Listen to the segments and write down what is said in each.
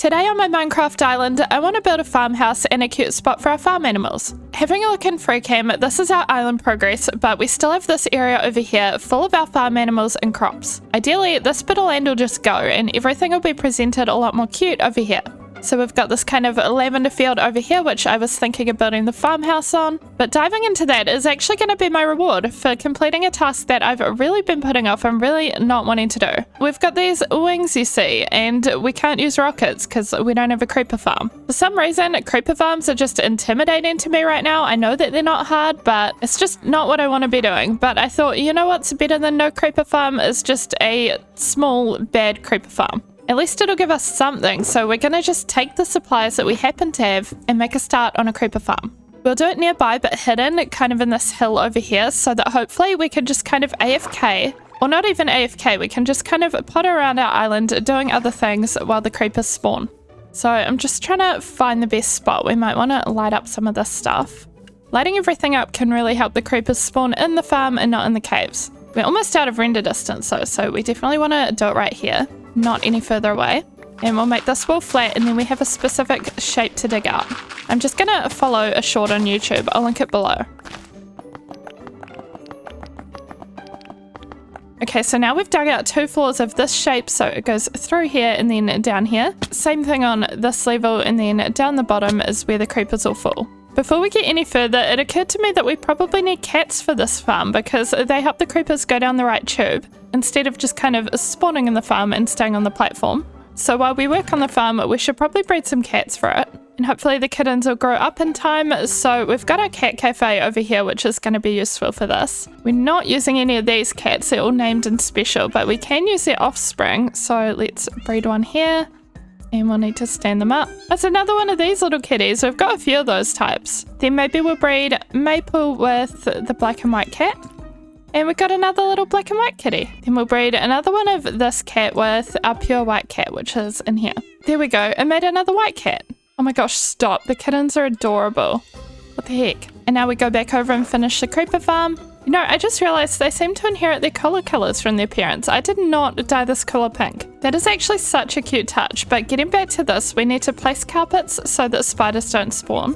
Today on my Minecraft island, I want to build a farmhouse and a cute spot for our farm animals. Having a look in FreeCam, this is our island progress, but we still have this area over here full of our farm animals and crops. Ideally, this bit of land will just go and everything will be presented a lot more cute over here. So we've got this kind of lavender field over here, which I was thinking of building the farmhouse on. But diving into that is actually going to be my reward for completing a task that I've really been putting off and really not wanting to do. We've got these wings, you see, and we can't use rockets because we don't have a creeper farm. For some reason, creeper farms are just intimidating to me right now. I know that they're not hard, but it's just not what I want to be doing. But I thought, you know what's better than no creeper farm is just a small, bad creeper farm. At least it'll give us something, so we're going to just take the supplies that we happen to have and make a start on a creeper farm. We'll do it nearby but hidden, kind of in this hill over here, so that hopefully we can just kind of AFK, or not even AFK, we can just kind of potter around our island doing other things while the creepers spawn. So I'm just trying to find the best spot. We might want to light up some of this stuff. Lighting everything up can really help the creepers spawn in the farm and not in the caves. We're almost out of render distance though, so we definitely want to do it right here. Not any further away, and we'll make this wall flat and then we have a specific shape to dig out. I'm just gonna follow a short on YouTube. I'll link it below. Okay, so now we've dug out 2 floors of this shape, so it goes through here and then down here. Same thing on this level, and then down the bottom is where the creepers will fall. Before we get any further, it occurred to me that we probably need cats for this farm because they help the creepers go down the right tube instead of just kind of spawning in the farm and staying on the platform. So while we work on the farm, we should probably breed some cats for it, and hopefully the kittens will grow up in time. So we've got our cat cafe over here, which is going to be useful for this. We're not using any of these cats, they're all named and special, but we can use their offspring. So let's breed one here. And we'll need to stand them up. That's another one of these little kitties. We've got a few of those types. Then maybe we'll breed Maple with the black and white cat. And we've got another little black and white kitty. Then we'll breed another one of this cat with our pure white cat, which is in here. There we go. I made another white cat. Oh my gosh, stop. The kittens are adorable. What the heck? And now we go back over and finish the creeper farm. You know, I just realized they seem to inherit their color colors from their parents. I did not dye this color pink. That is actually such a cute touch, but getting back to this, we need to place carpets so that spiders don't spawn.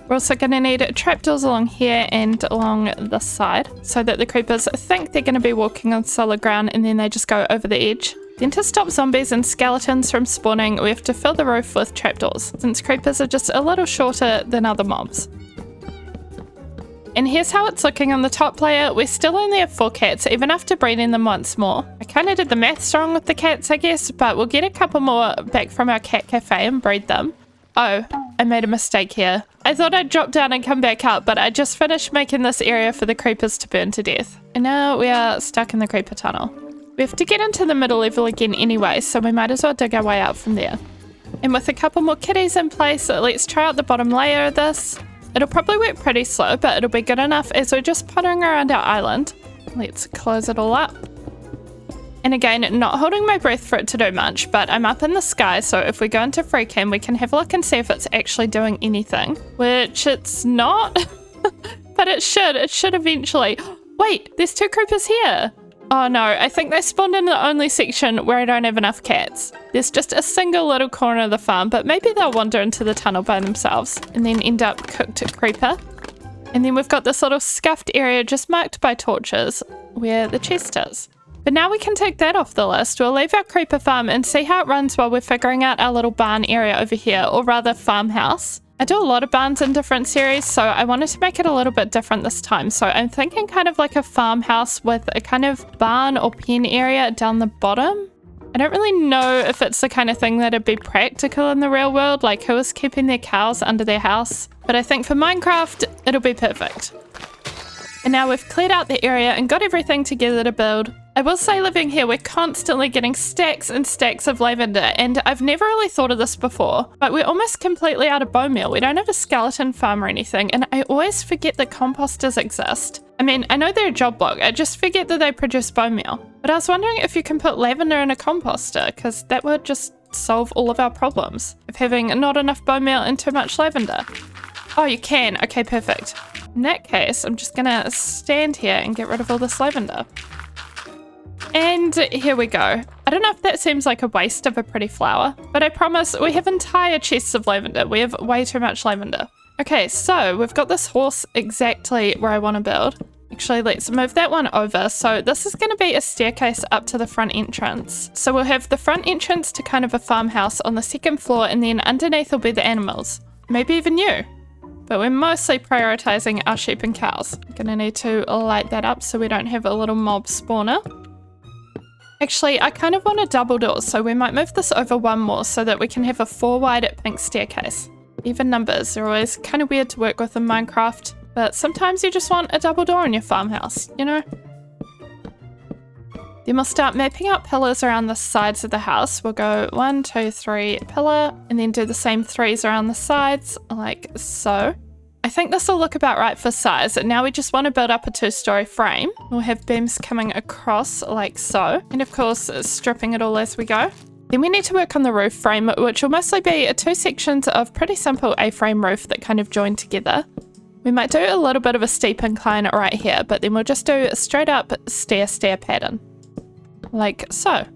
We're also going to need trapdoors along here and along this side so that the creepers think they're going to be walking on solid ground and then they just go over the edge. Then to stop zombies and skeletons from spawning, we have to fill the roof with trapdoors, since creepers are just a little shorter than other mobs. And here's how it's looking on the top layer. We still only have 4 cats, even after breeding them once more. I kind of did the maths wrong with the cats, I guess, but we'll get a couple more back from our cat cafe and breed them. Oh, I made a mistake here. I thought I'd drop down and come back up, but I just finished making this area for the creepers to burn to death. And now we are stuck in the creeper tunnel. We have to get into the middle level again anyway, so we might as well dig our way out from there. And with a couple more kitties in place, let's try out the bottom layer of this. It'll probably work pretty slow, but it'll be good enough as we're just pottering around our island. Let's close it all up. And again, not holding my breath for it to do much, but I'm up in the sky, so if we go into FreeCam, we can have a look and see if it's actually doing anything, which it's not, but it should eventually. Wait, there's 2 creepers here. Oh no, I think they spawned in the only section where I don't have enough cats. There's just a single little corner of the farm, but maybe they'll wander into the tunnel by themselves and then end up cooked creeper. And then we've got this little scuffed area just marked by torches where the chest is. But now we can take that off the list. We'll leave our creeper farm and see how it runs while we're figuring out our little barn area over here, or rather farmhouse. I do a lot of barns in different series, so I wanted to make it a little bit different this time. So I'm thinking kind of like a farmhouse with a kind of barn or pen area down the bottom. I don't really know if it's the kind of thing that'd be practical in the real world, like who is keeping their cows under their house. But I think for Minecraft, it'll be perfect. And now we've cleared out the area and got everything together to build. I will say living here, we're constantly getting stacks and stacks of lavender, and I've never really thought of this before, but we're almost completely out of bone meal. We don't have a skeleton farm or anything, and I always forget that composters exist. I mean, I know they're a job block, I just forget that they produce bone meal. But I was wondering if you can put lavender in a composter, because that would just solve all of our problems of having not enough bone meal and too much lavender. Oh, you can. Okay, perfect. In that case, I'm just gonna stand here and get rid of all this lavender. And here we go. I don't know if that seems like a waste of a pretty flower, but I promise we have entire chests of lavender. We have way too much lavender. Okay, so we've got this horse exactly where I want to build. Actually, let's move that one over. So this is going to be a staircase up to the front entrance. So we'll have the front entrance to kind of a farmhouse on the second floor, and then underneath will be the animals. Maybe even you. But we're mostly prioritizing our sheep and cows. I'm going to need to light that up so we don't have a little mob spawner. Actually, I kind of want a double door, so we might move this over one more so that we can have a 4-wide pink staircase. Even numbers are always kind of weird to work with in Minecraft, but sometimes you just want a double door in your farmhouse, you know? Then we'll start mapping out pillars around the sides of the house. We'll go 1, 2, 3 pillar, and then do the same 3s around the sides, like so. I think this will look about right for size. Now we just want to build up a 2-story frame. We'll have beams coming across like so, and of course stripping it all as we go. Then we need to work on the roof frame, which will mostly be 2 sections of pretty simple A-frame roof that kind of join together. We might do a little bit of a steep incline right here, but then we'll just do a straight up stair pattern. Like so.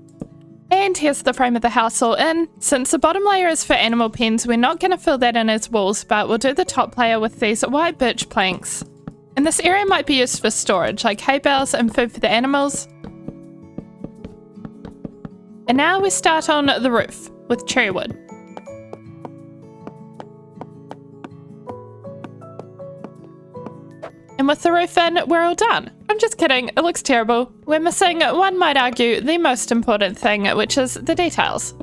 And here's the frame of the house all in. Since the bottom layer is for animal pens, we're not going to fill that in as walls, but we'll do the top layer with these white birch planks. And this area might be used for storage, like hay bales and food for the animals. And now we start on the roof with cherry wood. And with the roof in, we're all done. I'm just kidding, it looks terrible. We're missing, one might argue, the most important thing, which is the details.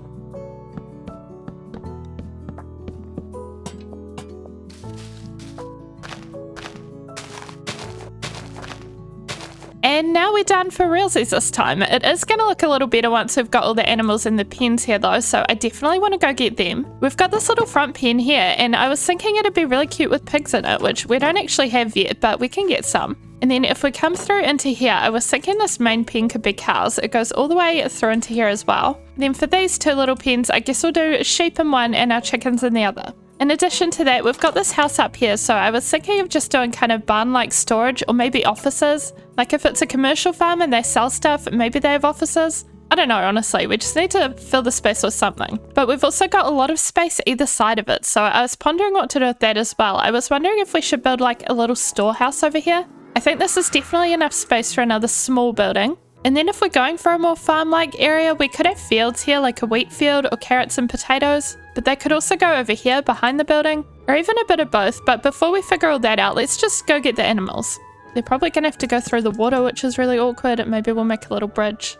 And now we're done for realsies this time. It is going to look a little better once we've got all the animals in the pens here though, so I definitely want to go get them. We've got this little front pen here, and I was thinking it'd be really cute with pigs in it, which we don't actually have yet, but we can get some. And then if we come through into here, I was thinking this main pen could be cows. It goes all the way through into here as well. Then for these 2 little pens, I guess we'll do sheep in one and our chickens in the other. In addition to that, we've got this house up here, so I was thinking of just doing kind of barn-like storage, or maybe offices. Like if it's a commercial farm and they sell stuff, maybe they have offices. I don't know, honestly, we just need to fill the space with something. But we've also got a lot of space either side of it, so I was pondering what to do with that as well. I was wondering if we should build like a little storehouse over here. I think this is definitely enough space for another small building. And then if we're going for a more farm-like area, we could have fields here, like a wheat field or carrots and potatoes. But they could also go over here behind the building, or even a bit of both. But before we figure all that out, let's just go get the animals. They're probably going to have to go through the water, which is really awkward. Maybe we'll make a little bridge.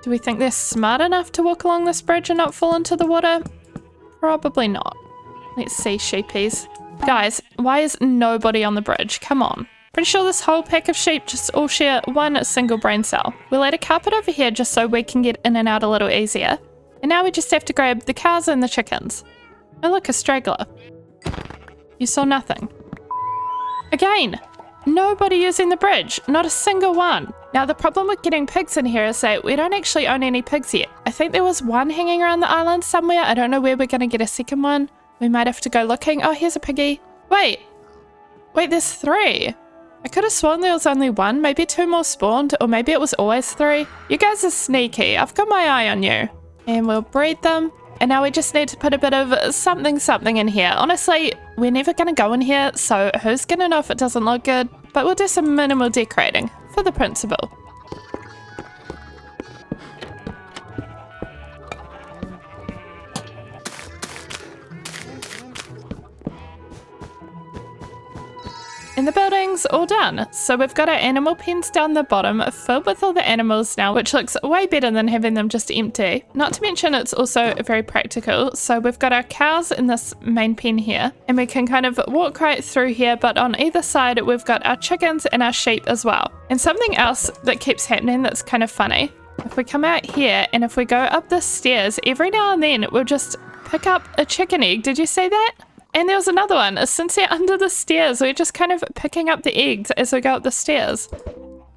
Do we think they're smart enough to walk along this bridge and not fall into the water? Probably not. Let's see, sheepies. Guys, why is nobody on the bridge? Come on. Pretty sure this whole pack of sheep just all share one single brain cell. We'll add a carpet over here just so we can get in and out a little easier. And now we just have to grab the cows and the chickens. Oh look, a straggler. You saw nothing. Again, nobody using the bridge. Not a single one. Now the problem with getting pigs in here is that we don't actually own any pigs yet. I think there was one hanging around the island somewhere. I don't know where we're going to get a second one. We might have to go looking. Oh, here's a piggy. Wait, there's 3. I could have sworn there was only 1, maybe 2 more spawned, or maybe it was always 3. You guys are sneaky. I've got my eye on you. And we'll breed them. And now we just need to put a bit of something in here. Honestly, we're never going to go in here, so who's going to know if it doesn't look good? But we'll do some minimal decorating for the principle. And the building's all done. So we've got our animal pens down the bottom filled with all the animals now, which looks way better than having them just empty. Not to mention it's also very practical. So we've got our cows in this main pen here, and we can kind of walk right through here, but on either side we've got our chickens and our sheep as well. And something else that keeps happening that's kind of funny. If we come out here and if we go up the stairs, every now and then we'll just pick up a chicken egg. Did you see that? And there was another one. Since they're under the stairs, we're just kind of picking up the eggs as we go up the stairs.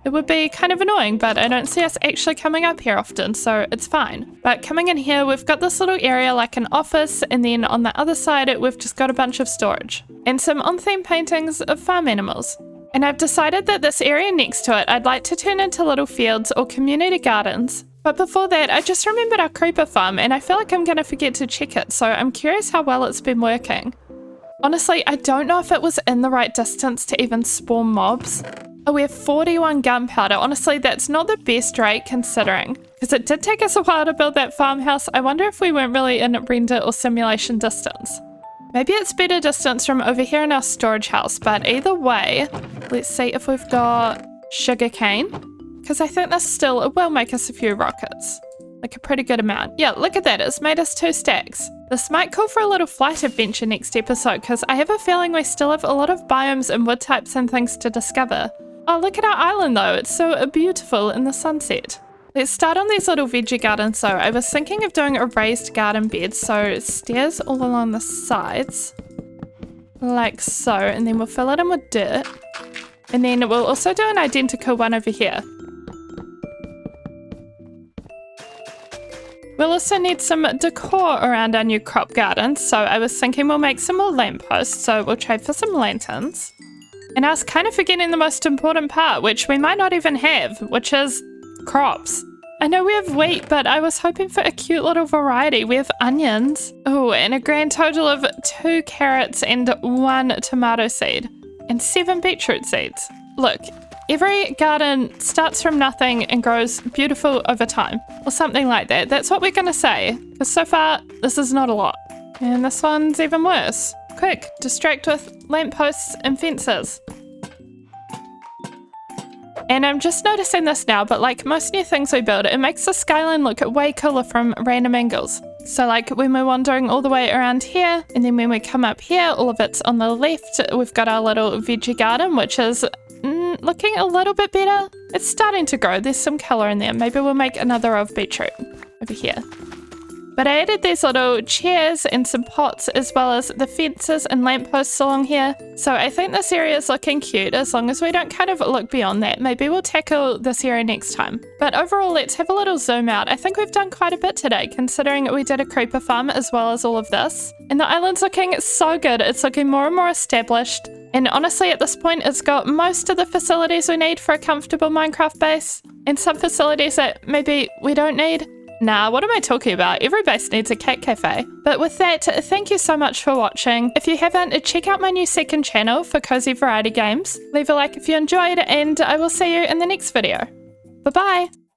It would be kind of annoying, but I don't see us actually coming up here often, so it's fine. But coming in here, we've got this little area like an office, and then on the other side, we've just got a bunch of storage. And some on-theme paintings of farm animals. And I've decided that this area next to it I'd like to turn into little fields or community gardens. But before that, I just remembered our creeper farm and I feel like I'm going to forget to check it, so I'm curious how well it's been working. Honestly, I don't know if it was in the right distance to even spawn mobs. Oh, we have 41 gunpowder. Honestly, that's not the best rate considering, because it did take us a while to build that farmhouse. I wonder if we weren't really in render or simulation distance. Maybe it's better distance from over here in our storage house, but either way, let's see if we've got sugarcane, because I think this still will make us a few rockets, like a pretty good amount. Yeah, look at that, it's made us 2 stacks. This might call for a little flight adventure next episode, because I have a feeling we still have a lot of biomes and wood types and things to discover. Oh, look at our island though, it's so beautiful in the sunset. Let's start on these little veggie gardens. So I was thinking of doing a raised garden bed, so stairs all along the sides, like so, and then we'll fill it in with dirt. And then we'll also do an identical one over here. We'll also need some decor around our new crop garden, so I was thinking we'll make some more lampposts, so we'll trade for some lanterns. And I was kind of forgetting the most important part, which we might not even have, which is crops. I know we have wheat, but I was hoping for a cute little variety. We have onions. Oh, and a grand total of 2 carrots and 1 tomato seed. And 7 beetroot seeds. Look, every garden starts from nothing and grows beautiful over time. Or something like that. That's what we're going to say. Because so far, this is not a lot. And this one's even worse. Quick, distract with lampposts and fences. And I'm just noticing this now, but like most new things we build, it makes the skyline look way cooler from random angles. So like when we're wandering all the way around here, and then when we come up here, all of it's on the left. We've got our little veggie garden, which is looking a little bit better. It's starting to grow. There's some color in there. Maybe we'll make another row of beetroot over here. But I added these little chairs and some pots as well as the fences and lampposts along here. So I think this area is looking cute as long as we don't kind of look beyond that. Maybe we'll tackle this area next time. But overall, let's have a little zoom out. I think we've done quite a bit today considering we did a creeper farm as well as all of this. And the island's looking so good. It's looking more and more established. And honestly, at this point, it's got most of the facilities we need for a comfortable Minecraft base. And some facilities that maybe we don't need. Nah, what am I talking about? Every base needs a cat cafe. But with that, thank you so much for watching. If you haven't, check out my new second channel for cozy variety games. Leave a like if you enjoyed, and I will see you in the next video. Bye-bye!